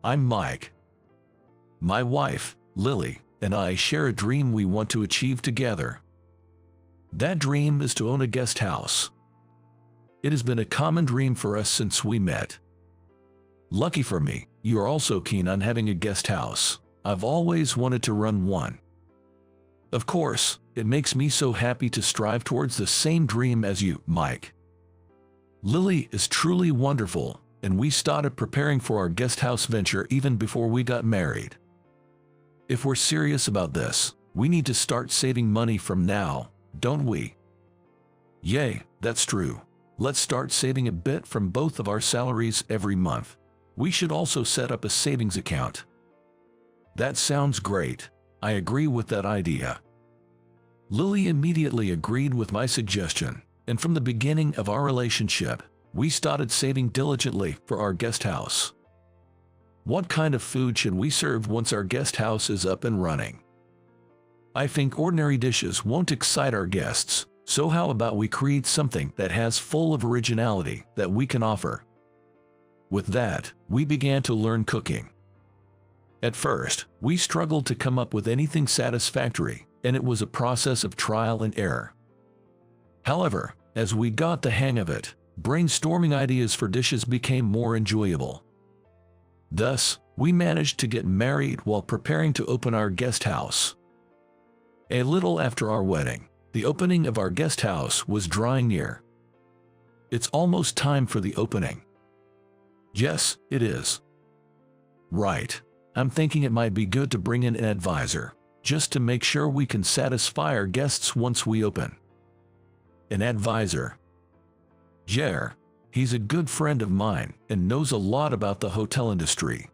I'm Mike. My wife, Lily, and I share a dream we want to achieve together. That dream is to own a guest house. It has been a common dream for us since we met. Lucky for me, you are also keen on having a guest house. I've always wanted to run one. Of course, it makes me so happy to strive towards the same dream as you, Mike. Lily is truly wonderful, and we started preparing for our guest house venture even before we got married. If we're serious about this, we need to start saving money from now, don't we? Yay, that's true. Let's start saving a bit from both of our salaries every month. We should also set up a savings account. That sounds great. I agree with that idea. Lily immediately agreed with my suggestion, and from the beginning of our relationship, we started saving diligently for our guest house. What kind of food should we serve once our guest house is up and running? I think ordinary dishes won't excite our guests, so how about we create something that has full of originality that we can offer? With that, we began to learn cooking. At first, we struggled to come up with anything satisfactory, and it was a process of trial and error. However, as we got the hang of it, brainstorming ideas for dishes became more enjoyable. Thus, we managed to get married while preparing to open our guest house. A little after our wedding, the opening of our guest house was drawing near. It's almost time for the opening. Yes, it is. Right. I'm thinking it might be good to bring in an advisor, just to make sure we can satisfy our guests once we open. An advisor. Jer. He's a good friend of mine and knows a lot about the hotel industry.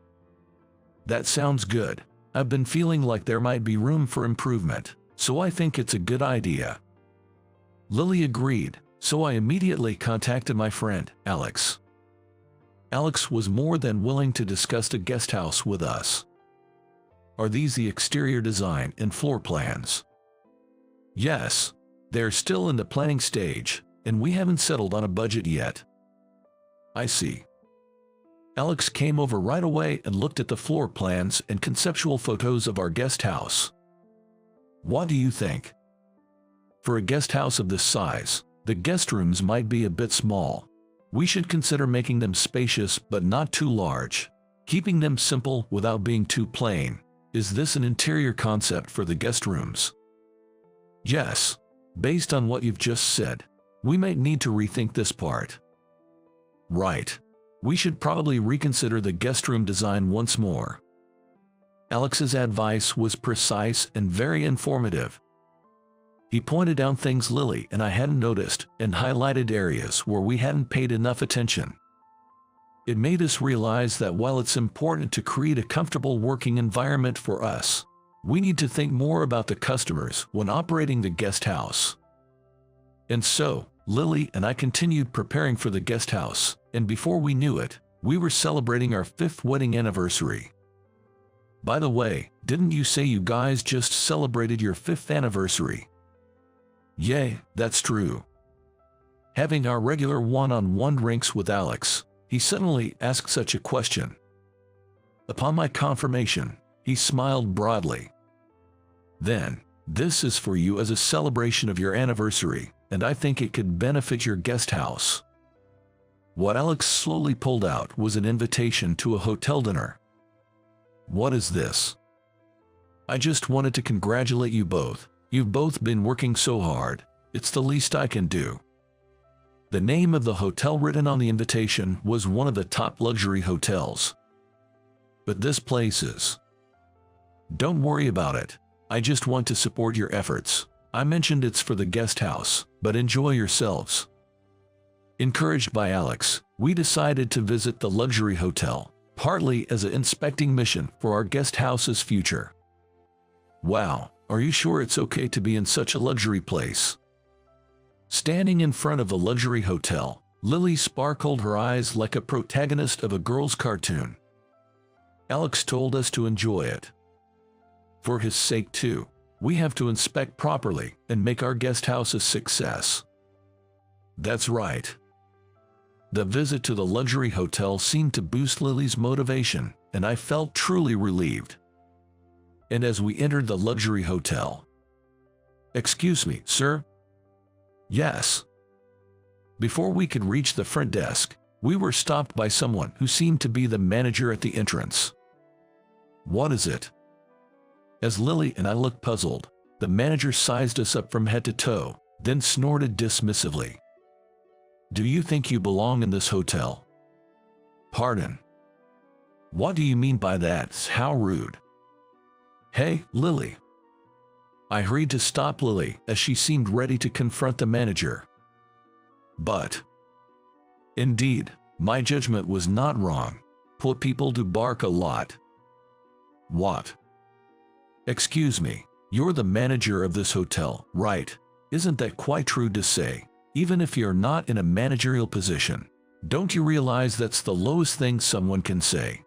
That sounds good. I've been feeling like there might be room for improvement, so I think it's a good idea. Lily agreed, so I immediately contacted my friend, Alex. Alex was more than willing to discuss the guest house with us. Are these the exterior design and floor plans? Yes, they're still in the planning stage, and we haven't settled on a budget yet. I see. Alex came over right away and looked at the floor plans and conceptual photos of our guest house. What do you think? For a guest house of this size, the guest rooms might be a bit small. We should consider making them spacious but not too large, keeping them simple without being too plain. Is this an interior concept for the guest rooms? Yes. Based on what you've just said, we might need to rethink this part. Right. We should probably reconsider the guest room design once more. Alex's advice was precise and very informative. He pointed out things Lily and I hadn't noticed and highlighted areas where we hadn't paid enough attention. It made us realize that while it's important to create a comfortable working environment for us, we need to think more about the customers when operating the guest house. And so, Lily and I continued preparing for the guest house, and before we knew it, we were celebrating our 5th wedding anniversary. By the way, didn't you say you guys just celebrated your 5th anniversary? Yay, that's true. Having our regular one-on-one drinks with Alex, he suddenly asked such a question. Upon my confirmation, he smiled broadly. Then, this is for you as a celebration of your anniversary, and I think it could benefit your guest house. What Alex slowly pulled out was an invitation to a hotel dinner. What is this? I just wanted to congratulate you both. You've both been working so hard. It's the least I can do. The name of the hotel written on the invitation was one of the top luxury hotels. But this place is. Don't worry about it. I just want to support your efforts. I mentioned it's for the guest house, but enjoy yourselves. Encouraged by Alex, we decided to visit the luxury hotel, partly as an inspecting mission for our guest house's future. Wow, are you sure it's okay to be in such a luxury place? Standing in front of the luxury hotel, Lily sparkled her eyes like a protagonist of a girl's cartoon. Alex told us to enjoy it. For his sake too, we have to inspect properly and make our guest house a success. That's right. The visit to the luxury hotel seemed to boost Lily's motivation, and I felt truly relieved. And as we entered the luxury hotel, "Excuse me, sir?" "Yes." Before we could reach the front desk, we were stopped by someone who seemed to be the manager at the entrance. "What is it?" As Lily and I looked puzzled, the manager sized us up from head to toe, then snorted dismissively. "Do you think you belong in this hotel?" "Pardon? What do you mean by that? How rude." "Hey, Lily." I hurried to stop Lily as she seemed ready to confront the manager. But indeed, my judgment was not wrong. Poor people do bark a lot. "What? Excuse me, you're the manager of this hotel, right? Isn't that quite true to say? Even if you're not in a managerial position, don't you realize that's the lowest thing someone can say?"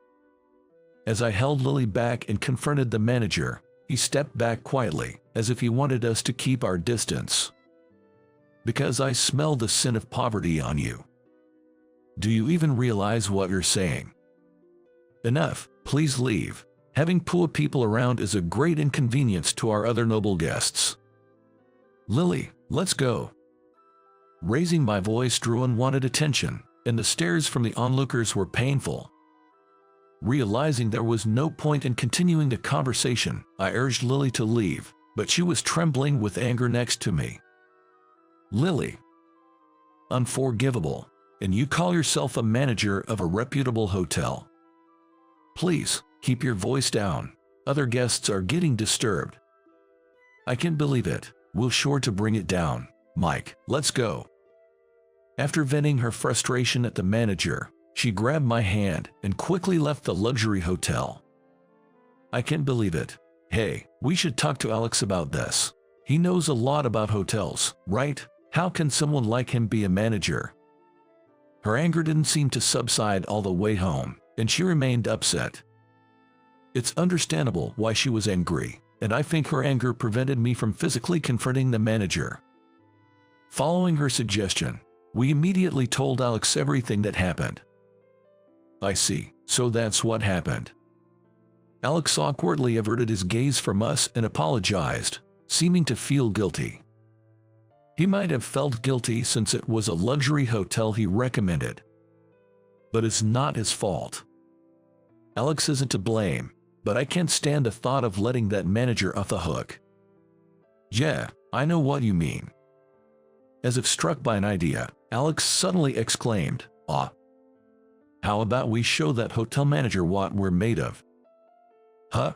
As I held Lily back and confronted the manager, he stepped back quietly, as if he wanted us to keep our distance. "Because I smell the sin of poverty on you. Do you even realize what you're saying?" "Enough, please leave. Having poor people around is a great inconvenience to our other noble guests. Lily, let's go." Raising my voice drew unwanted attention, and the stares from the onlookers were painful. Realizing there was no point in continuing the conversation, I urged Lily to leave, but she was trembling with anger next to me. "Lily, unforgivable, and you call yourself a manager of a reputable hotel? Please, keep your voice down. Other guests are getting disturbed." "I can't believe it. We'll sure to bring it down. Mike, let's go." After venting her frustration at the manager, she grabbed my hand and quickly left the luxury hotel. "I can't believe it. Hey, we should talk to Alex about this. He knows a lot about hotels, right? How can someone like him be a manager?" Her anger didn't seem to subside all the way home, and she remained upset. It's understandable why she was angry, and I think her anger prevented me from physically confronting the manager. Following her suggestion, we immediately told Alex everything that happened. "I see, so that's what happened." Alex awkwardly averted his gaze from us and apologized, seeming to feel guilty. He might have felt guilty since it was a luxury hotel he recommended. But it's not his fault. Alex isn't to blame, but I can't stand the thought of letting that manager off the hook. "Yeah, I know what you mean." As if struck by an idea, Alex suddenly exclaimed, "Ah! How about we show that hotel manager what we're made of?" "Huh?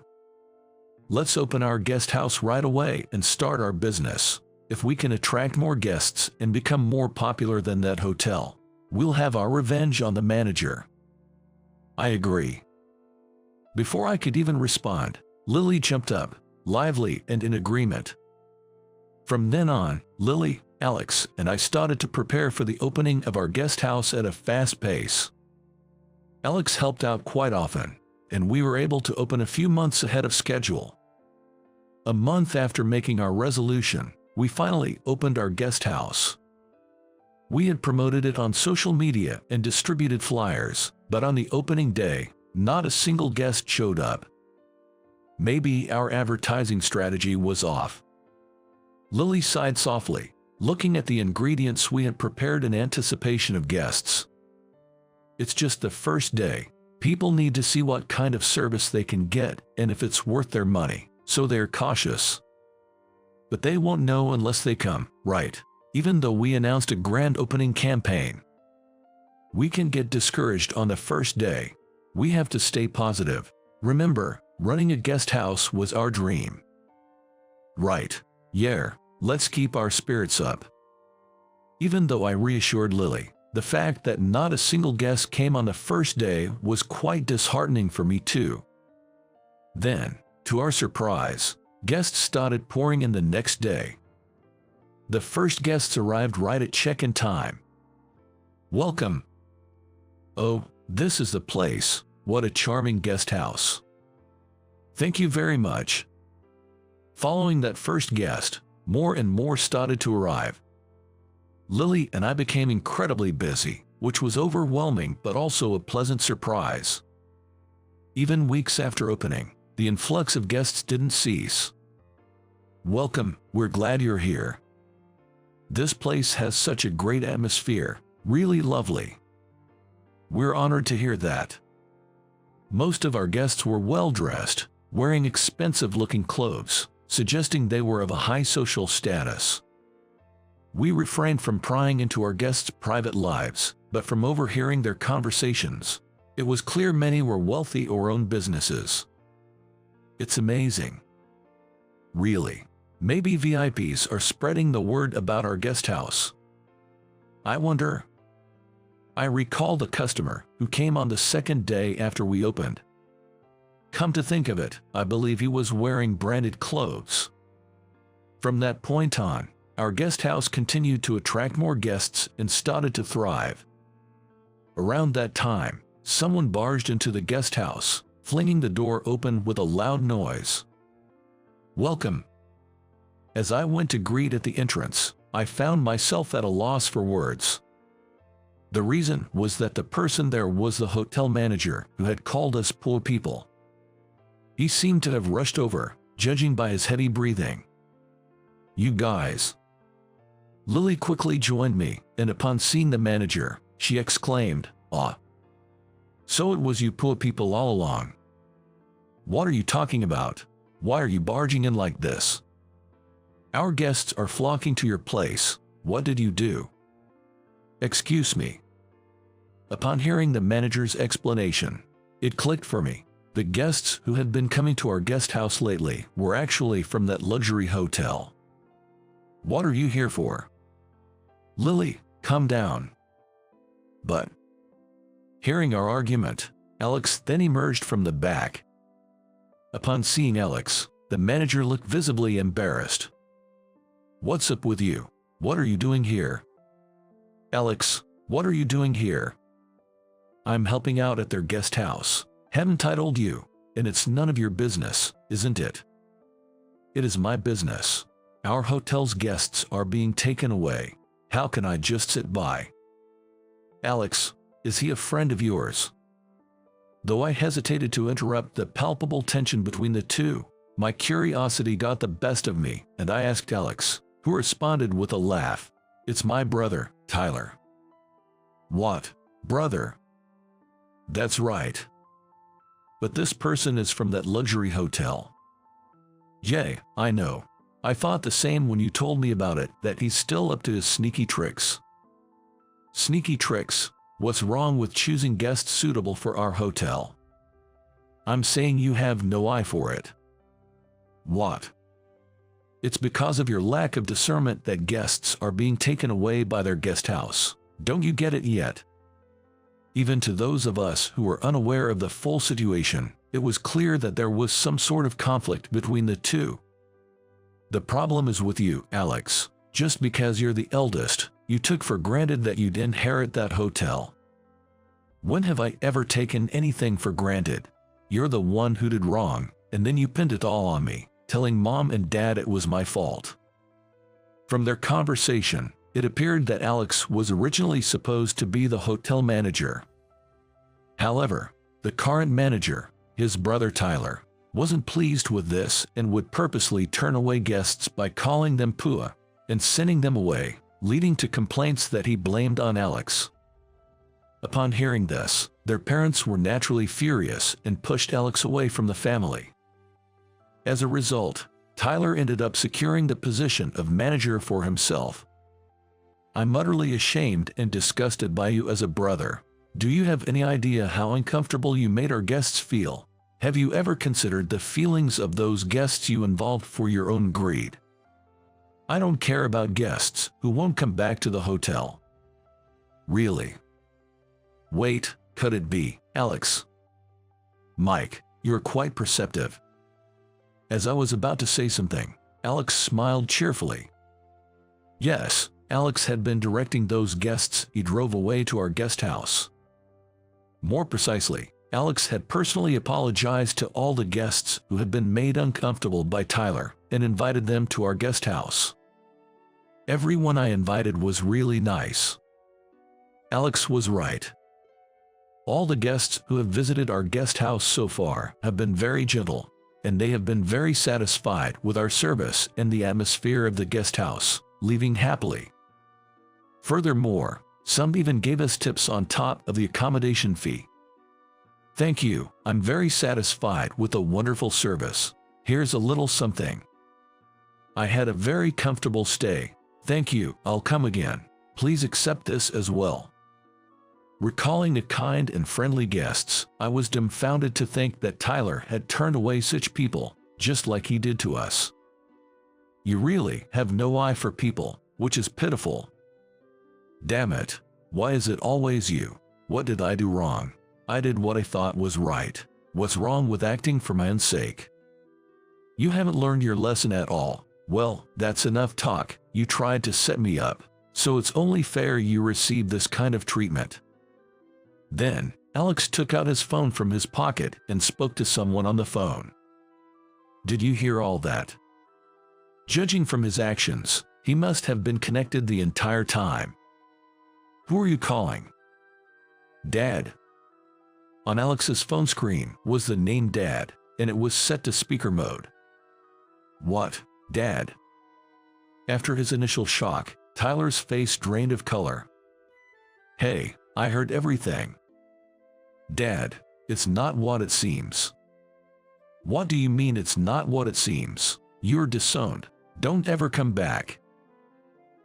Let's open our guest house right away and start our business. If we can attract more guests and become more popular than that hotel, we'll have our revenge on the manager." "I agree." Before I could even respond, Lily jumped up, lively and in agreement. From then on, Lily, Alex, and I started to prepare for the opening of our guest house at a fast pace. Alex helped out quite often, and we were able to open a few months ahead of schedule. A month after making our resolution, we finally opened our guest house. We had promoted it on social media and distributed flyers, but on the opening day, not a single guest showed up. Maybe our advertising strategy was off. Lily sighed softly, looking at the ingredients we had prepared in anticipation of guests. "It's just the first day. People need to see what kind of service they can get and if it's worth their money, so they're cautious. But they won't know unless they come, right? Even though we announced a grand opening campaign. We can get discouraged on the first day. We have to stay positive. Remember, running a guest house was our dream." "Right. Yeah, let's keep our spirits up." Even though I reassured Lily, the fact that not a single guest came on the first day was quite disheartening for me too. Then, to our surprise, guests started pouring in the next day. The first guests arrived right at check-in time. "Welcome." "Oh, this is the place. What a charming guest house." "Thank you very much." Following that first guest, more and more started to arrive. Lily and I became incredibly busy, which was overwhelming but also a pleasant surprise. Even weeks after opening, the influx of guests didn't cease. "Welcome, we're glad you're here. This place has such a great atmosphere, really lovely." We're honored to hear that. Most of our guests were well-dressed, wearing expensive-looking clothes, suggesting they were of a high social status. We refrained from prying into our guests' private lives, but from overhearing their conversations, it was clear many were wealthy or owned businesses. It's amazing. Really. Maybe VIPs are spreading the word about our guest house. I wonder. I recalled a customer who came on the second day after we opened. Come to think of it, I believe he was wearing branded clothes. From that point on, our guest house continued to attract more guests and started to thrive. Around that time, someone barged into the guest house, flinging the door open with a loud noise. "Welcome." As I went to greet at the entrance, I found myself at a loss for words. The reason was that the person there was the hotel manager who had called us poor people. He seemed to have rushed over, judging by his heavy breathing. "You guys." Lily quickly joined me, and upon seeing the manager, she exclaimed, "Ah. So it was you poor people all along. What are you talking about? Why are you barging in like this? Our guests are flocking to your place. What did you do?" "Excuse me." Upon hearing the manager's explanation, it clicked for me. The guests who had been coming to our guest house lately were actually from that luxury hotel. "What are you here for?" "Lily, calm down." "But..." Hearing our argument, Alex then emerged from the back. Upon seeing Alex, the manager looked visibly embarrassed. "What's up with you? What are you doing here?" "Alex, what are you doing here?" "I'm helping out at their guest house. Haven't I told you? And it's none of your business, isn't it?" "It is my business. Our hotel's guests are being taken away. How can I just sit by?" "Alex, is he a friend of yours?" Though I hesitated to interrupt the palpable tension between the two, my curiosity got the best of me, and I asked Alex, who responded with a laugh, "It's my brother, Tyler." "What? Brother?" "That's right. But this person is from that luxury hotel." "Yay, I know. I thought the same when you told me about it, that he's still up to his sneaky tricks." "Sneaky tricks? What's wrong with choosing guests suitable for our hotel?" "I'm saying you have no eye for it." "What?" "It's because of your lack of discernment that guests are being taken away by their guest house. Don't you get it yet?" Even to those of us who were unaware of the full situation, it was clear that there was some sort of conflict between the two. "The problem is with you, Alex. Just because you're the eldest, you took for granted that you'd inherit that hotel." "When have I ever taken anything for granted? You're the one who did wrong, and then you pinned it all on me, telling Mom and Dad it was my fault." From their conversation, it appeared that Alex was originally supposed to be the hotel manager. However, the current manager, his brother Tyler, wasn't pleased with this and would purposely turn away guests by calling them poor and sending them away, leading to complaints that he blamed on Alex. Upon hearing this, their parents were naturally furious and pushed Alex away from the family. As a result, Tyler ended up securing the position of manager for himself. "I'm utterly ashamed and disgusted by you as a brother. Do you have any idea how uncomfortable you made our guests feel? Have you ever considered the feelings of those guests you involved for your own greed? I don't care about guests who won't come back to the hotel." "Really?" "Wait, could it be, Alex?" "Mike, you're quite perceptive." As I was about to say something, Alex smiled cheerfully. Yes, Alex had been directing those guests he drove away to our guest house. More precisely, Alex had personally apologized to all the guests who had been made uncomfortable by Tyler and invited them to our guest house. Everyone I invited was really nice. Alex was right. All the guests who have visited our guest house so far have been very gentle, and they have been very satisfied with our service and the atmosphere of the guest house, leaving happily. Furthermore, some even gave us tips on top of the accommodation fee. Thank you, I'm very satisfied with the wonderful service. Here's a little something. I had a very comfortable stay. Thank you, I'll come again. Please accept this as well. Recalling the kind and friendly guests, I was dumbfounded to think that Tyler had turned away such people, just like he did to us. You really have no eye for people, which is pitiful. Damn it, why is it always you? What did I do wrong? I did what I thought was right. What's wrong with acting for my own sake? You haven't learned your lesson at all. Well, that's enough talk. You tried to set me up, so it's only fair you receive this kind of treatment. Then, Alex took out his phone from his pocket and spoke to someone on the phone. Did you hear all that? Judging from his actions, he must have been connected the entire time. Who are you calling? Dad. On Alex's phone screen was the name Dad, and it was set to speaker mode. What, Dad? After his initial shock, Tyler's face drained of color. Hey, I heard everything. Dad, it's not what it seems. What do you mean it's not what it seems? You're disowned. Don't ever come back.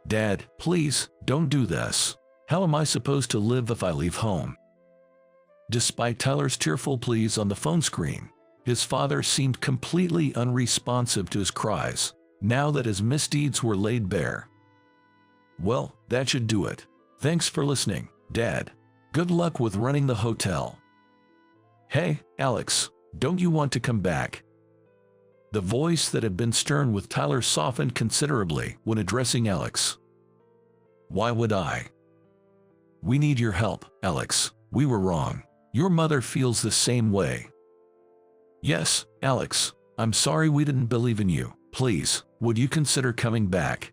Dad, please, don't do this. How am I supposed to live if I leave home? Despite Tyler's tearful pleas on the phone screen, his father seemed completely unresponsive to his cries, now that his misdeeds were laid bare. Well, that should do it. Thanks for listening, Dad. Good luck with running the hotel. Hey, Alex, don't you want to come back? The voice that had been stern with Tyler softened considerably when addressing Alex. Why would I? We need your help, Alex. We were wrong. Your mother feels the same way. Yes, Alex, I'm sorry we didn't believe in you. Please, would you consider coming back?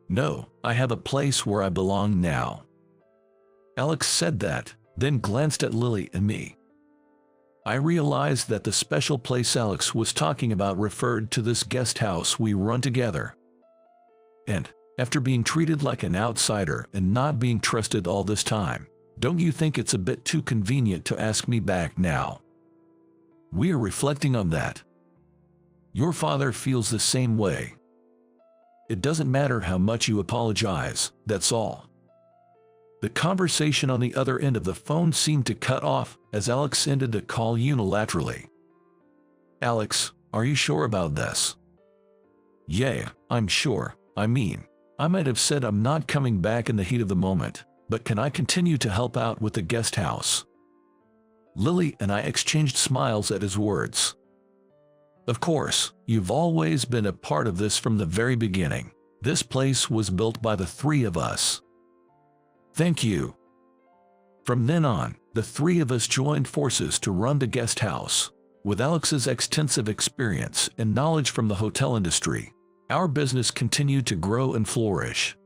No, I have a place where I belong now. Alex said that, then glanced at Lily and me. I realized that the special place Alex was talking about referred to this guest house we run together. And, after being treated like an outsider and not being trusted all this time, don't you think it's a bit too convenient to ask me back now? We are reflecting on that. Your father feels the same way. It doesn't matter how much you apologize, that's all. The conversation on the other end of the phone seemed to cut off as Alex ended the call unilaterally. Alex, are you sure about this? Yeah, I'm sure. I mean, I might have said I'm not coming back in the heat of the moment, but can I continue to help out with the guest house? Lily and I exchanged smiles at his words. Of course, you've always been a part of this from the very beginning. This place was built by the three of us. Thank you. From then on, the three of us joined forces to run the guest house. With Alex's extensive experience and knowledge from the hotel industry, our business continued to grow and flourish.